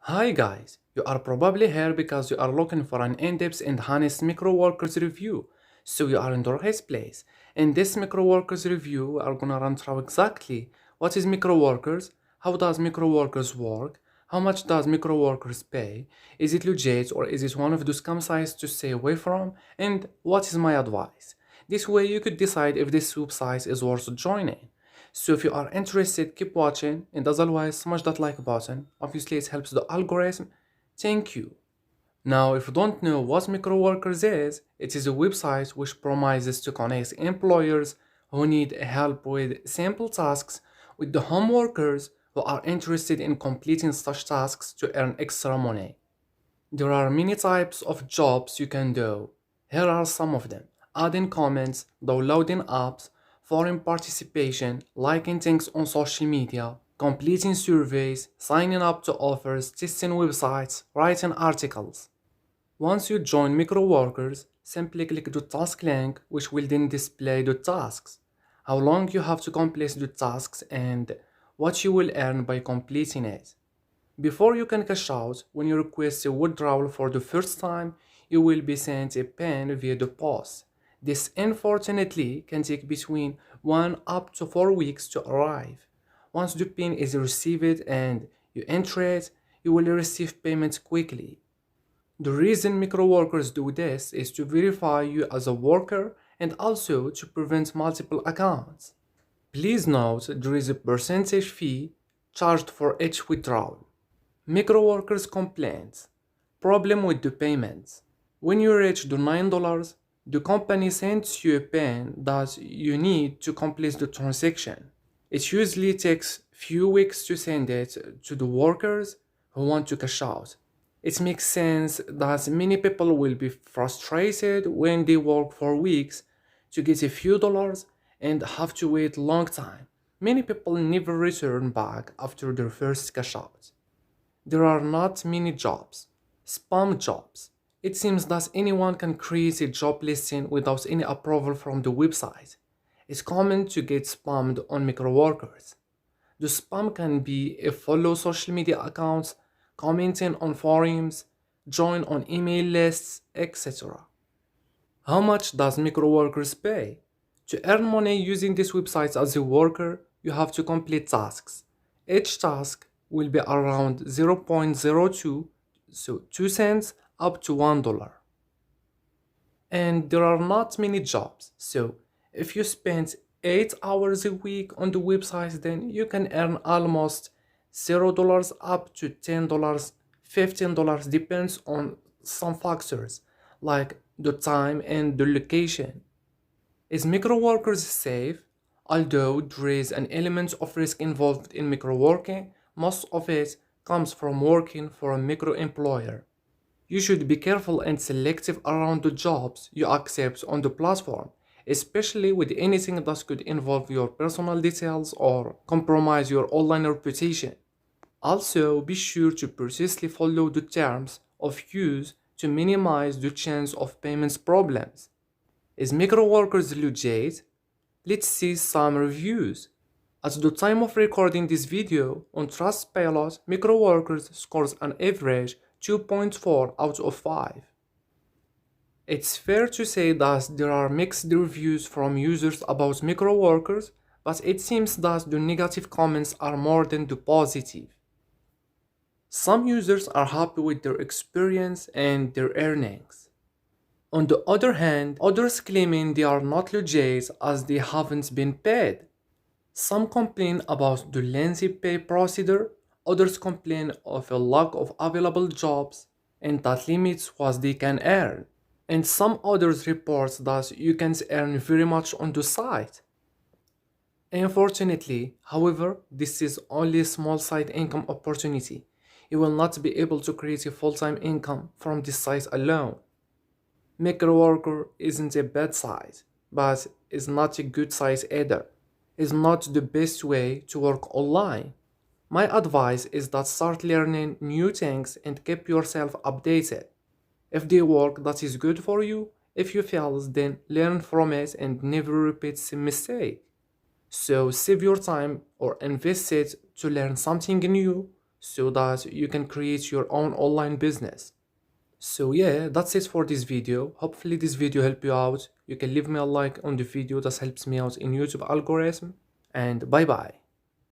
Hi guys, you are probably here because you are looking for an in-depth and honest Microworkers review. So you are in the right place. In this Microworkers review, we are gonna run through exactly what is Microworkers, how does Microworkers work, how much does Microworkers pay, is it legit or is it one of those scam sites to stay away from, and what is my advice. This way you could decide if this website is worth joining. So if you are interested, keep watching, and as always, smash that like button. Obviously, it helps the algorithm. Thank you. Now, if you don't know what Microworkers is, it is a website which promises to connect employers who need help with simple tasks with the home workers who are interested in completing such tasks to earn extra money. There are many types of jobs you can do. Here are some of them: adding comments, downloading apps, forum participation, liking things on social media, completing surveys, signing up to offers, testing websites, writing articles. Once you join Microworkers, simply click the task link, which will then display the tasks, how long you have to complete the tasks, and what you will earn by completing it. Before you can cash out, when you request a withdrawal for the first time, you will be sent a PIN via the post. This unfortunately can take between 1 up to 4 weeks to arrive. Once the PIN is received and you enter it, you will receive payment quickly. The reason microworkers do this is to verify you as a worker and also to prevent multiple accounts. Please note there is a percentage fee charged for each withdrawal. Microworkers complaints. Problem with the payments. When you reach the $9, the company sends you a PIN that you need to complete the transaction. It usually takes few weeks to send it to the workers who want to cash out. It makes sense that many people will be frustrated when they work for weeks to get a few dollars and have to wait a long time. Many people never return back after their first cash out. There are not many jobs. Spam jobs. It seems that anyone can create a job listing without any approval from the website. It's common to get spammed on microworkers. The spam can be a follow social media accounts, commenting on forums, join on email lists, etc. How much does microworkers pay? To earn money using this website as a worker, you have to complete tasks. Each task will be around 0.02, so 2 cents up to $1. And there are not many jobs, so if you spend 8 hours a week on the website, then you can earn almost $0 up to $10, $15 depends on some factors like the time and the location. Is microworkers safe? Although there is an element of risk involved in microworking, most of it comes from working for a micro employer. You should be careful and selective around the jobs you accept on the platform, especially with anything that could involve your personal details or compromise your online reputation. Also, be sure to precisely follow the terms of use to minimize the chance of payments problems. Is Microworkers legit? Let's see some reviews. At the time of recording this video, on Trustpilot, Microworkers scores an average 2.4 out of 5. It's fair to say that there are mixed reviews from users about Microworkers, but it seems that the negative comments are more than the positive. Some users are happy with their experience and their earnings. On the other hand, others claiming they are not legit as they haven't been paid. Some complain about the lengthy pay procedure, others complain of a lack of available jobs and that limits what they can earn. And some others report that you can't earn very much on the site. Unfortunately, however, this is only a small side income opportunity. You will not be able to create a full-time income from this site alone. Microworker isn't a bad site, but it's not a good site either. It's not the best way to work online. My advice is that start learning new things and keep yourself updated. If they work, that is good for you. If you fail, then learn from it and never repeat the mistake. So save your time or invest it to learn something new, so that you can create your own online business. So yeah, that's it for this video. Hopefully this video helped you out. You can leave me a like on the video, that helps me out in YouTube algorithm. And bye bye.